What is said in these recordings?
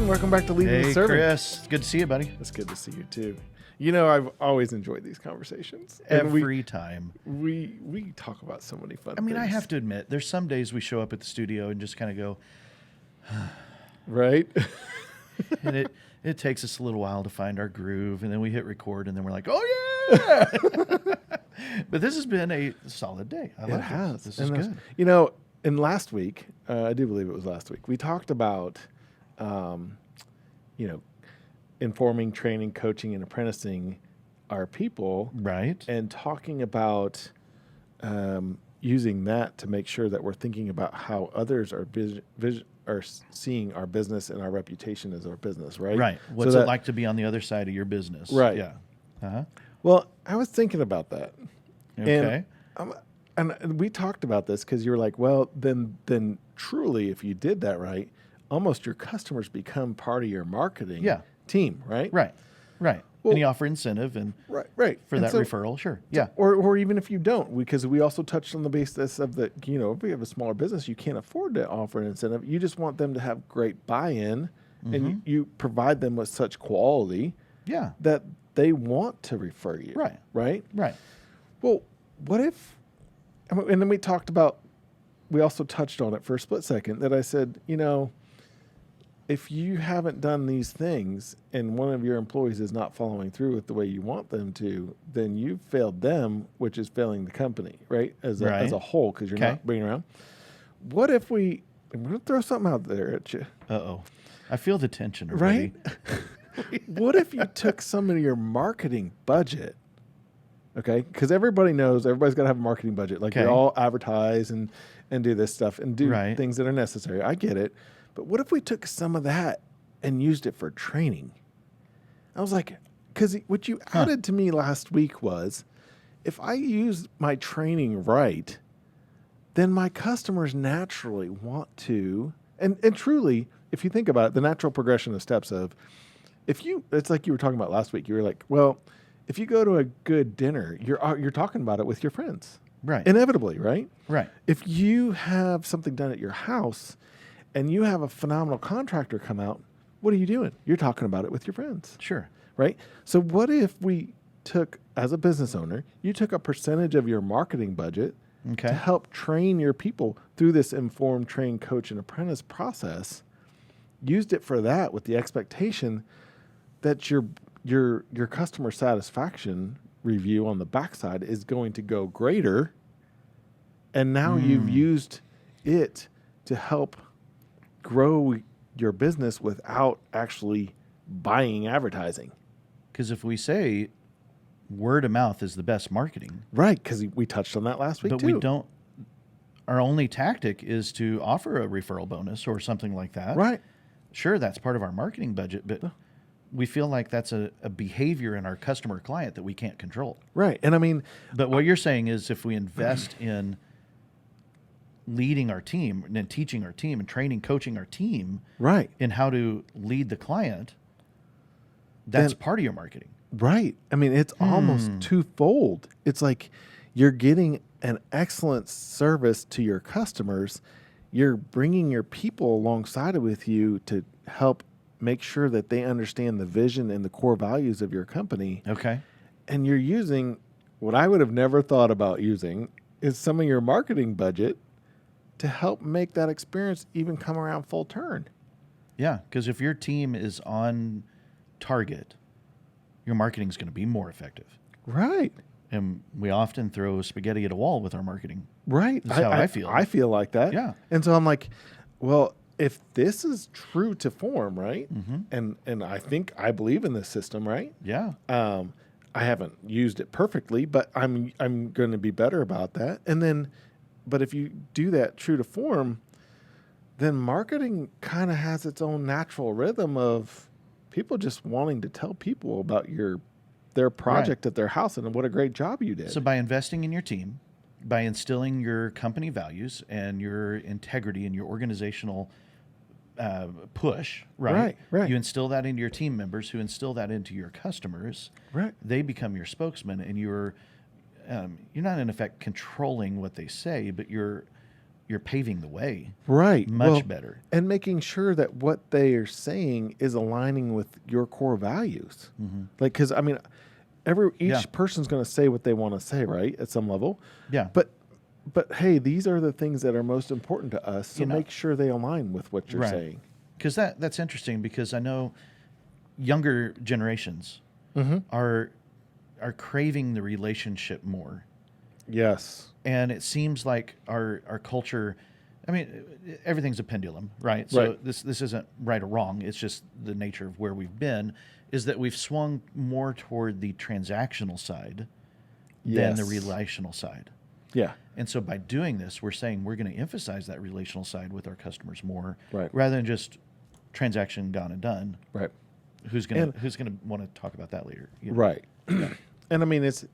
Jason. Welcome back to Leading and Serving. Hey, Chris. It's good to see you, buddy. It's good to see you, too. You know, I've always enjoyed these conversations. Every time. We talk about so many fun I mean, things. I have to admit, there's some days we show up at the studio and just kind of go, right? and it takes us a little while to find our groove, and then we hit record, and then we're like, oh, yeah! But this has been a solid day. I love It has. This is good. You know, in last week, I do believe it was last week, we talked about, informing, training, coaching, and apprenticing our people. Right. And talking about using that to make sure that we're thinking about how others are seeing our business and our reputation as our business, right? Right. What's it like to be on the other side of your business? Right. Yeah. Uh-huh. Well, I was thinking about that. Okay. And we talked about this because you were like, well, then truly, if you did that right, almost your customers become part of your marketing team, right? Right. Well, and you offer incentive right for that referral, sure. Yeah. Or even if you don't, because we also touched on the basis of that, if we have a smaller business, you can't afford to offer an incentive. You just want them to have great buy-in, and you provide them with such quality that they want to refer you. Right? Well, what if, and then we also touched on it for a split second, that I said, if you haven't done these things and one of your employees is not following through with the way you want them to, then you've failed them, which is failing the company, right? As a whole, because you're not bringing around. What if I'm going to throw something out there at you. Uh-oh. I feel the tension already. Right? What if you took some of your marketing budget, okay? Because everybody knows everybody's got to have a marketing budget. Like we all advertise and do this stuff and do things that are necessary. I get it. But what if we took some of that and used it for training? I was like, because what you added to me last week was, if I use my training right, then my customers naturally want to, and truly, if you think about it, the natural progression of steps of, it's like you were talking about last week. You were like, well, if you go to a good dinner, you're talking about it with your friends. Right. Inevitably, right? Right. If you have something done at your house and you have a phenomenal contractor come out, what are you doing? You're talking about it with your friends. Sure. Right? So what if we took, as a business owner, you took a percentage of your marketing budget to help train your people through this informed, train, coach, and apprentice process, used it for that with the expectation that your customer satisfaction review on the backside is going to go greater, and now you've used it to help grow your business without actually buying advertising. Because if we say word of mouth is the best marketing. Right, because we touched on that last week, but we don't, our only tactic is to offer a referral bonus or something like that. Right. Sure, that's part of our marketing budget, but we feel like that's a behavior in our customer client that we can't control. Right, and I mean... But what you're saying is if we invest in leading our team and then teaching our team and training, coaching our team in how to lead the client, that's part of your marketing. Right. I mean, it's almost twofold. It's like you're getting an excellent service to your customers. You're bringing your people alongside with you to help make sure that they understand the vision and the core values of your company. Okay. And you're using what I would have never thought about using is some of your marketing budget to help make that experience even come around full turn. Yeah, because if your team is on target, your marketing is going to be more effective. Right. And we often throw spaghetti at a wall with our marketing. Right. That's how I feel. I feel like that. Yeah. And so I'm like, well, if this is true to form, right? And I believe in this system, right? Yeah. I haven't used it perfectly, but I'm going to be better about that. And then, but if you do that true to form, then marketing kind of has its own natural rhythm of people just wanting to tell people about their project at their house and what a great job you did. So by investing in your team, by instilling your company values and your integrity and your organizational push, right? You instill that into your team members, who instill that into your customers. Right. They become your spokesman, and you're not in effect controlling what they say, but you're you're paving the way. Right. Much better. And making sure that what they are saying is aligning with your core values. Like, because I mean, each person's going to say what they want to say, right? At some level. Yeah. But hey, these are the things that are most important to us. So make sure they align with what you're saying. Because that's interesting, because I know younger generations are craving the relationship more. Yes. And it seems like our culture, I mean, everything's a pendulum, right? So this isn't right or wrong. It's just the nature of where we've been, is that we've swung more toward the transactional side than the relational side. Yeah. And so by doing this, we're saying we're going to emphasize that relational side with our customers more, right, rather than just transaction gone and done. Right. Who's going to want to talk about that later? You know? Right. And I mean, it's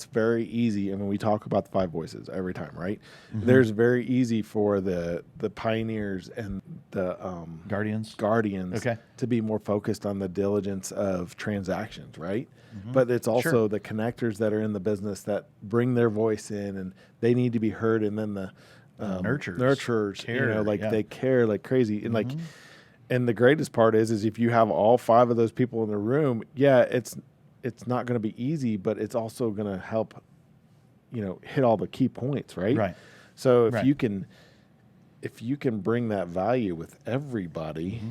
very easy. I mean, we talk about the 5 voices every time, right? There's very easy for the pioneers and the guardians to be more focused on the diligence of transactions, right? But it's also the connectors that are in the business that bring their voice in, and they need to be heard. And then the nurturers, care, they care like crazy. And like, and the greatest part is if you have all 5 of those people in the room, it's not going to be easy, but it's also going to help, hit all the key points, right? Right. So if you can bring that value with everybody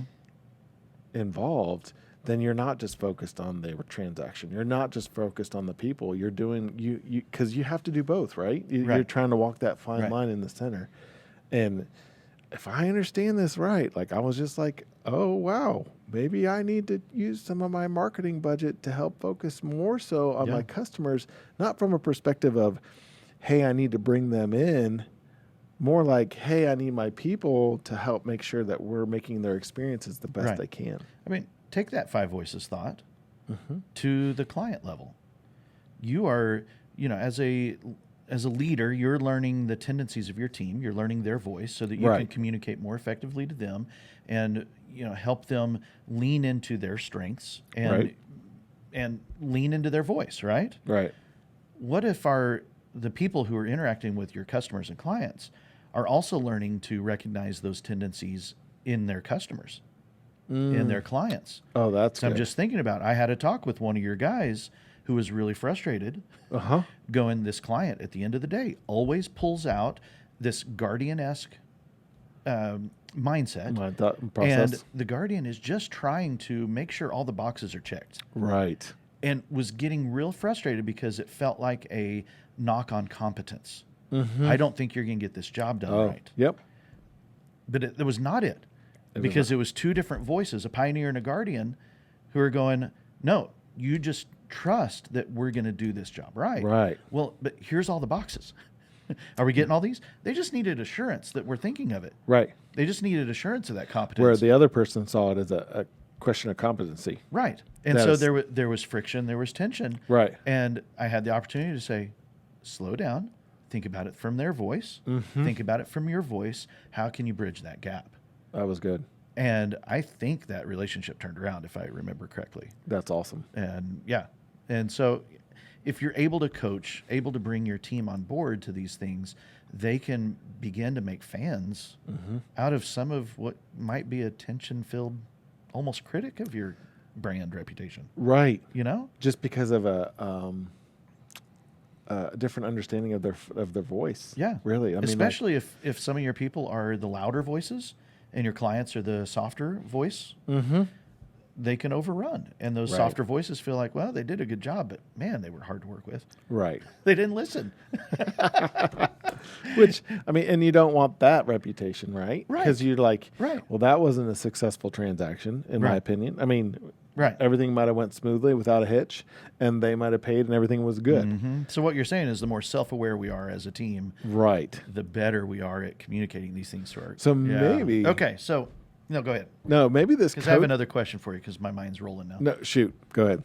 involved, then you're not just focused on the transaction. You're not just focused on the people. You're doing because you have to do both, right? You're trying to walk that fine line in the center. And if I understand this right, like I was just like, oh wow, maybe I need to use some of my marketing budget to help focus more so on my customers, not from a perspective of, hey, I need to bring them in, more like, hey, I need my people to help make sure that we're making their experiences the best they can. I mean, take that 5 voices thought to the client level. You are, as a leader, you're learning the tendencies of your team. You're learning their voice so that you can communicate more effectively to them, and help them lean into their strengths and lean into their voice. Right. Right. What if the people who are interacting with your customers and clients are also learning to recognize those tendencies in their customers, in their clients? Oh, that's good. I'm just thinking about, I had a talk with one of your guys who was really frustrated, going, this client at the end of the day always pulls out this guardian-esque mindset. And the guardian is just trying to make sure all the boxes are checked. Right. And was getting real frustrated because it felt like a knock on competence. I don't think you're going to get this job done right. Yep. But it was not it. Because it was 2 different voices, a pioneer and a guardian, who are going, no, you just trust that we're going to do this job right. Right. Well, but here's all the boxes. Are we getting all these? They just needed assurance that we're thinking of it. Right. They just needed assurance of that competence. Where the other person saw it as a question of competency. Right. And so there was friction, there was tension. Right. And I had the opportunity to say, slow down, think about it from their voice, think about it from your voice. How can you bridge that gap? That was good. And I think that relationship turned around, if I remember correctly. That's awesome. And and so if you're able to coach, able to bring your team on board to these things, they can begin to make fans out of some of what might be a tension-filled, almost critic of your brand reputation. Right. Just because of a different understanding of their voice. Yeah. Really. I mean, especially if some of your people are the louder voices and your clients are the softer voice. They can overrun. And those softer voices feel like, well, they did a good job, but man, they were hard to work with. Right. They didn't listen. Which, I mean, and you don't want that reputation, right? Right. Because you're like, well, that wasn't a successful transaction, in my opinion. I mean, everything might have went smoothly without a hitch, and they might have paid and everything was good. So what you're saying is the more self-aware we are as a team, the better we are at communicating these things to our... So maybe... Okay, so... No, go ahead. No, maybe this... Because I have another question for you because my mind's rolling now. No, shoot. Go ahead.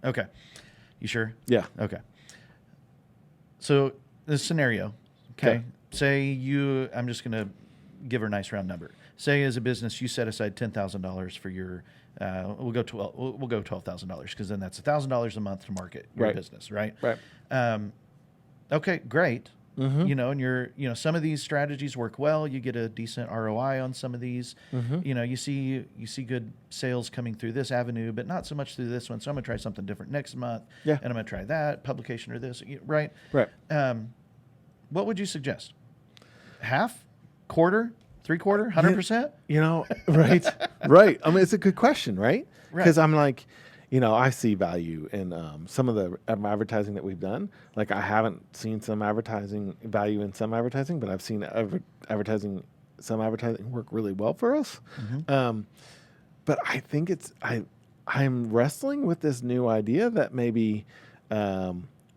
Okay. You sure? Yeah. Okay. So this scenario, okay? Say I'm just going to give her a nice round number. Say as a business, you set aside $10,000 for your... we'll go $12,000 because then that's $1,000 a month to market your business, right? Right. Okay, great. you know, and some of these strategies work well. You get a decent ROI on some of these. You know, you see good sales coming through this avenue, but not so much through this one. So I'm going to try something different next month. Yeah. And I'm going to try that publication or this, right? Right. What would you suggest? Half, quarter, 3/4, 100%? You know, right, right. I mean, it's a good question, right? Because I'm like, you know, I see value in some of the advertising that we've done. Like, I haven't seen some advertising value in some advertising, but I've seen some advertising work really well for us. But I think I'm wrestling with this new idea that maybe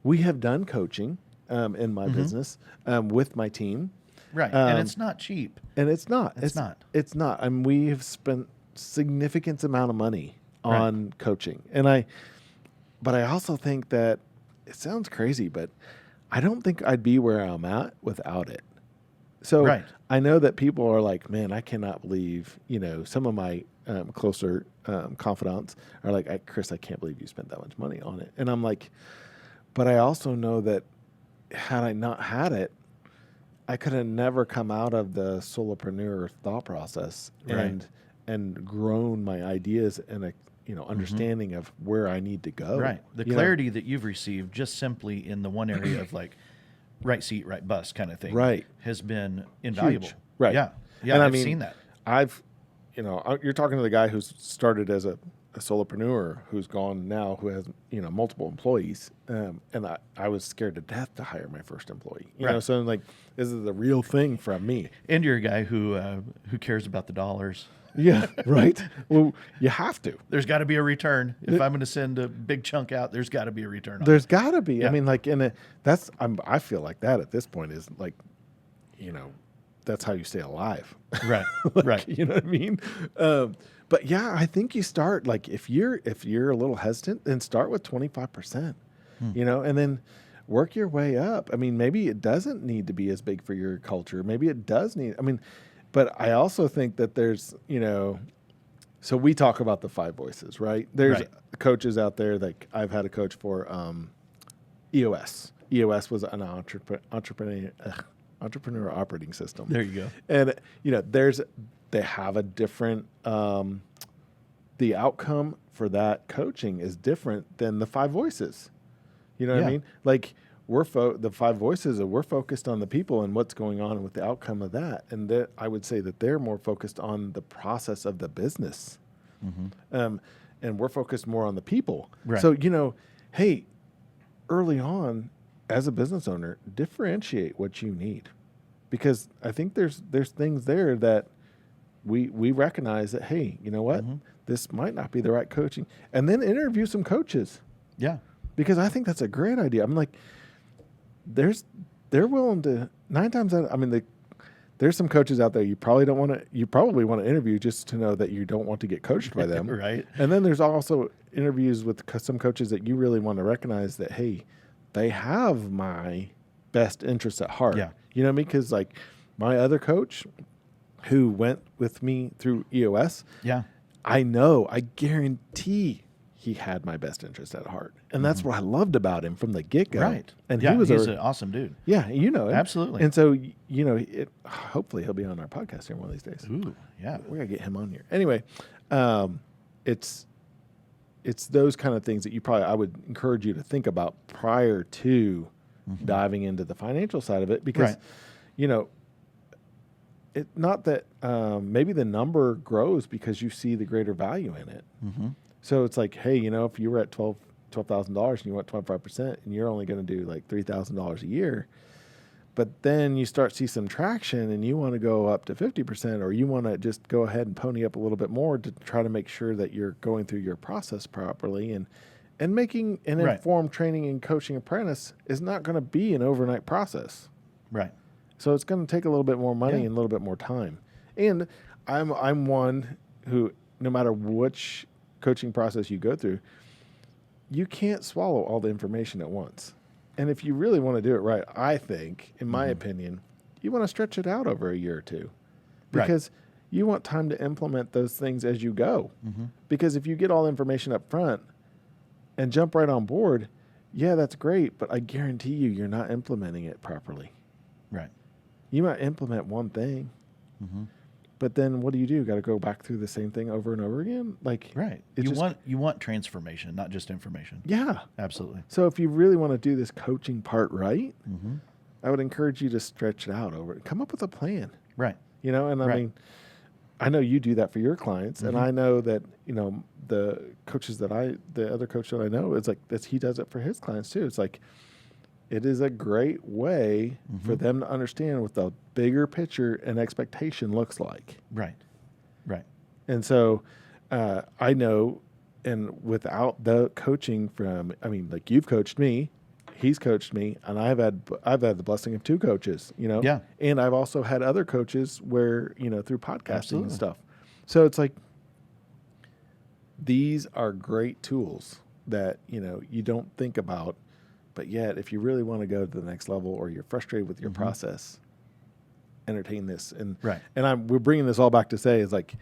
we have done coaching in my business with my team. Right. And it's not cheap. And it's not. It's not. It's not. I mean, we have spent significant amount of money on coaching. But I also think that it sounds crazy, but I don't think I'd be where I'm at without it. So I know that people are like, man, I cannot believe, you know, some of my closer confidants are like, Chris, I can't believe you spent that much money on it. And I'm like, but I also know that had I not had it, I could have never come out of the solopreneur thought process and grown my ideas and a understanding of where I need to go. Right. The clarity that you've received just simply in the one area of like right seat, right bus kind of thing has been invaluable. Huge. Right. Yeah. Yeah. And I've seen that. You're talking to the guy who's started as a solopreneur who's gone now, who has, multiple employees. And I was scared to death to hire my first employee. You know, so I'm like, this is the real thing from me. And you're a guy who cares about the dollars. Yeah, right. Well, you have to. There's got to be a return. If I'm going to send a big chunk out, there's got to be a return. There's got to be. Yeah. I mean, like I feel like that at this point is like, that's how you stay alive. Right. Right. You know what I mean? But yeah, I think you start like if you're a little hesitant, then start with 25%. And then work your way up. I mean, maybe it doesn't need to be as big for your culture. Maybe it does need. I mean. But I also think that there's, so we talk about the 5 voices, right? There's coaches out there, like I've had a coach for EOS. EOS was an entrepreneur operating system. There you go. And, they have a different, the outcome for that coaching is different than the 5 voices. You know what I mean? Like, the 5 voices, we're focused on the people and what's going on with the outcome of that. And I would say that they're more focused on the process of the business. And we're focused more on the people. Right. So, hey, early on as a business owner, differentiate what you need, because I think there's things there that we recognize that, hey, you know what, this might not be the right coaching, and then interview some coaches. Yeah. Because I think that's a great idea. I'm like, they're willing to 9 times out. I mean, there's some coaches out there you probably want to interview just to know that you don't want to get coached by them. Right. And then there's also interviews with some coaches that you really want to recognize that, hey, they have my best interests at heart. Yeah. You know what I mean? Because like my other coach who went with me through EOS. Yeah. I guarantee he had my best interest at heart. And that's what I loved about him from the get-go. Right. And he's an awesome dude. Yeah, him. Absolutely. And so, hopefully he'll be on our podcast here one of these days. Ooh, yeah. We got to get him on here. Anyway, it's those kind of things that I would encourage you to think about prior to diving into the financial side of it, because, it's not that maybe the number grows because you see the greater value in it. So it's like, hey, if you were at $12,000 and you want 25% and you're only going to do like $3,000 a year, but then you start to see some traction and you want to go up to 50%, or you want to just go ahead and pony up a little bit more to try to make sure that you're going through your process properly, and making an informed training and coaching apprentice is not going to be an overnight process. Right. So it's going to take a little bit more money and a little bit more time. And I'm one who, no matter which coaching process you go through, you can't swallow all the information at once. And if you really want to do it right, I think, in my opinion, you want to stretch it out over a year or two, because you want time to implement those things as you go. Because if you get all the information up front and jump right on board, yeah, that's great, but I guarantee you're not implementing it properly. Right. You might implement one thing, but then what do? You got to go back through the same thing over and over again? Like, right. You want transformation, not just information. Yeah. Absolutely. So if you really want to do this coaching part right, I would encourage you to stretch it out come up with a plan. Right. And I mean, I know you do that for your clients, and I know that, the other coach that I know, it's like this, he does it for his clients too. It's like, it is a great way for them to understand what the bigger picture and expectation looks like. Right. Right. And so I know, and without the coaching like you've coached me, he's coached me, and I've had the blessing of 2 coaches, Yeah. And I've also had other coaches where, through podcasting and stuff. So it's like, these are great tools that, you don't think about, but yet if you really want to go to the next level, or you're frustrated with your process, entertain this. And we're bringing this all back to say is like,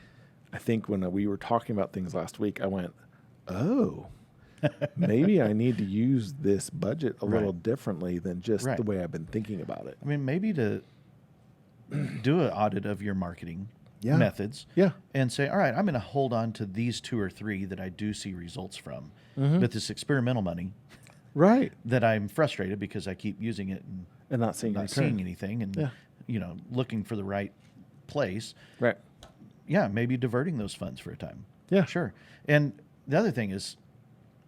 I think when we were talking about things last week, I went, oh, maybe I need to use this budget a little differently than just the way I've been thinking about it. I mean, maybe to do an audit of your marketing methods and say, all right, I'm going to hold on to these 2 or 3 that I do see results from. But this experimental money, that I'm frustrated because I keep using it and not seeing anything and, looking for the right place. Right. Yeah, maybe diverting those funds for a time. Yeah. Sure. And the other thing is,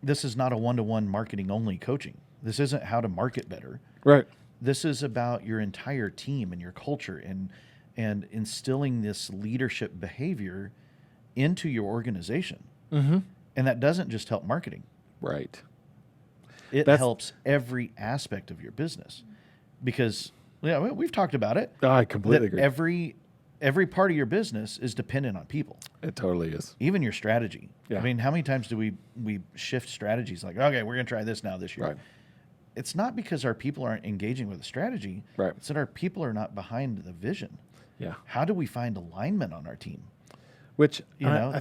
this is not a one-to-one marketing only coaching. This isn't how to market better. Right. This is about your entire team and your culture and instilling this leadership behavior into your organization. And that doesn't just help marketing. Right. It helps every aspect of your business, because we've talked about it. I completely agree. Every part of your business is dependent on people. It totally is. Even your strategy. Yeah. I mean, how many times do we shift strategies? Like, okay, we're going to try this now this year. Right. It's not because our people aren't engaging with the strategy. Right. It's that our people are not behind the vision. Yeah. How do we find alignment on our team? Which, I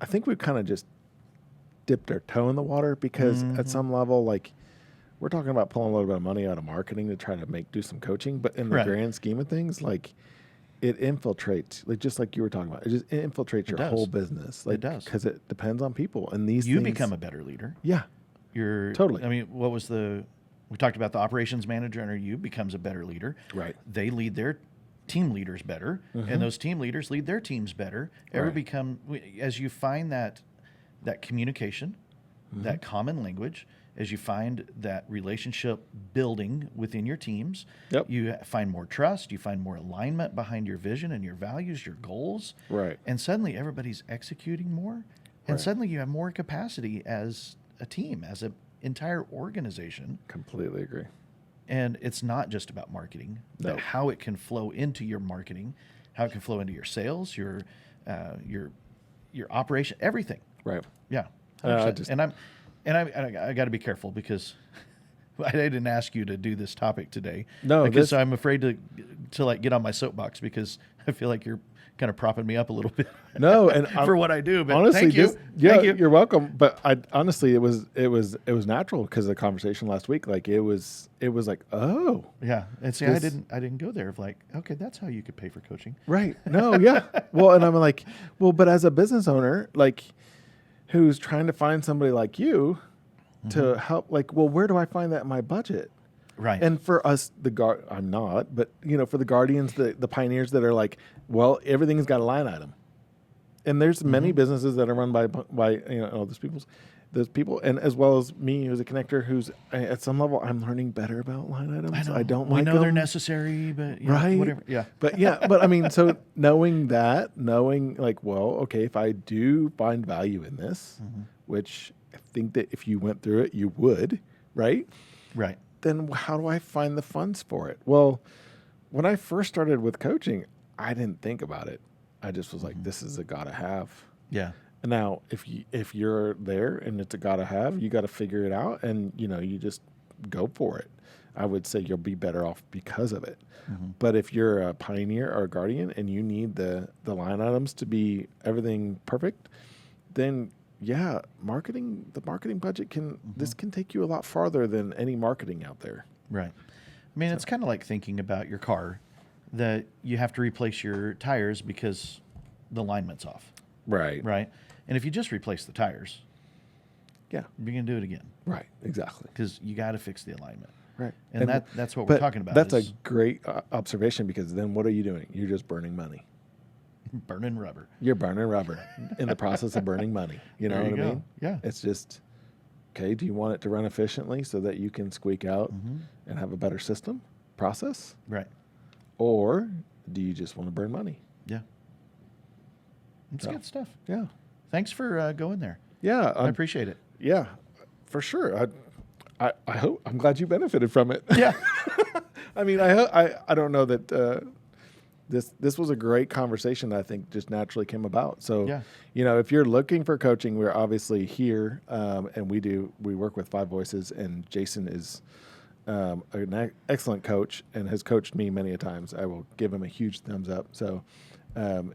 think we've kind of just dipped our toe in the water, because at some level, like, we're talking about pulling a little bit of money out of marketing to try to do some coaching, but in the grand scheme of things, like, it infiltrates, like, just like you were talking about, it infiltrates your whole business. Like, it does, because it depends on people, and you become a better leader. Yeah, you're totally. I mean, we talked about the operations manager under you becomes a better leader. Right. They lead their team leaders better, and those team leaders lead their teams better. As you find that communication, that common language, as you find that relationship building within your teams, you find more trust, you find more alignment behind your vision and your values, your goals. Right. And suddenly everybody's executing more, and suddenly you have more capacity as a team, as an entire organization. Completely agree. And it's not just about marketing, but how it can flow into your marketing, how it can flow into your sales, your operation, everything. Right. Yeah. I got to be careful, because I didn't ask you to do this topic today. No, because I'm afraid to like get on my soapbox, because I feel like you're kind of propping me up a little bit. No, and for what I do. But honestly, thank you. Thank you. You're welcome. But honestly, it was natural because of the conversation last week. Like, it was like, oh, yeah. And see, I didn't go there of like, okay, that's how you could pay for coaching. Right. No. Yeah. Well, and I'm like, well, but as a business owner, like, who's trying to find somebody like you to help, like, well, where do I find that in my budget? Right. And for us, I'm not, but, for the guardians, the pioneers that are like, well, everything's got a line item. And there's many businesses that are run by those people, and as well as me, who's a connector, who's at some level, I'm learning better about line items. I don't like them. We know they're necessary, but whatever. Yeah. But I mean, so knowing like, well, okay, if I do find value in this, which I think that if you went through it, you would, right? Right. Then how do I find the funds for it? Well, when I first started with coaching, I didn't think about it. I just was like, this is a gotta have. Yeah. And now if you're there and it's a gotta have, you got to figure it out, and you just go for it. I would say you'll be better off because of it. But if you're a pioneer or a guardian and you need the line items to be everything perfect, then the marketing budget this can take you a lot farther than any marketing out there. Right. I mean, it's kind of like thinking about your car, that you have to replace your tires because the alignment's off. Right. Right. And if you just replace the tires, yeah, you're going to do it again. Right. Exactly. Because you got to fix the alignment. Right. And that's what we're talking about. That's a great observation, because then what are you doing? You're just burning money. Burning rubber. You're burning rubber in the process of burning money. You know what I mean? Yeah. It's just, okay, do you want it to run efficiently so that you can squeak out and have a better system process? Right. Or do you just want to burn money? Yeah. It's good stuff. Yeah. Thanks for going there. Yeah. I appreciate it. Yeah, for sure. I hope, I'm glad you benefited from it. Yeah. I mean, I don't know that this was a great conversation that I think just naturally came about. So, you know, if you're looking for coaching, we're obviously here, and we work with Five Voices, and Jason is an excellent coach and has coached me many a times. I will give him a huge thumbs up. So,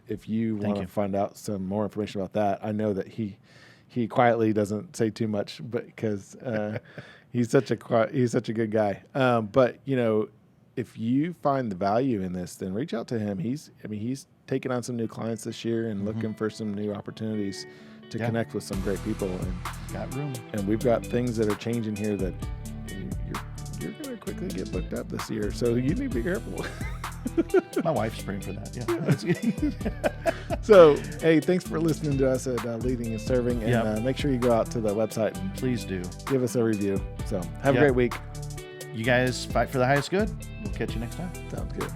if you want to find out some more information about that, I know that he quietly doesn't say too much, but because he's such a good guy. But you know, if you find the value in this, then reach out to him. He's taking on some new clients this year and looking for some new opportunities to connect with some great people. And got room. And we've got things that are changing here that you're going to quickly get booked up this year. So you need to be careful. My wife's praying for that. Yeah. So, hey, thanks for listening to us at Leading and Serving. And make sure you go out to the website and please do give us a review. So have a great week. You guys fight for the highest good. We'll catch you next time. Sounds good.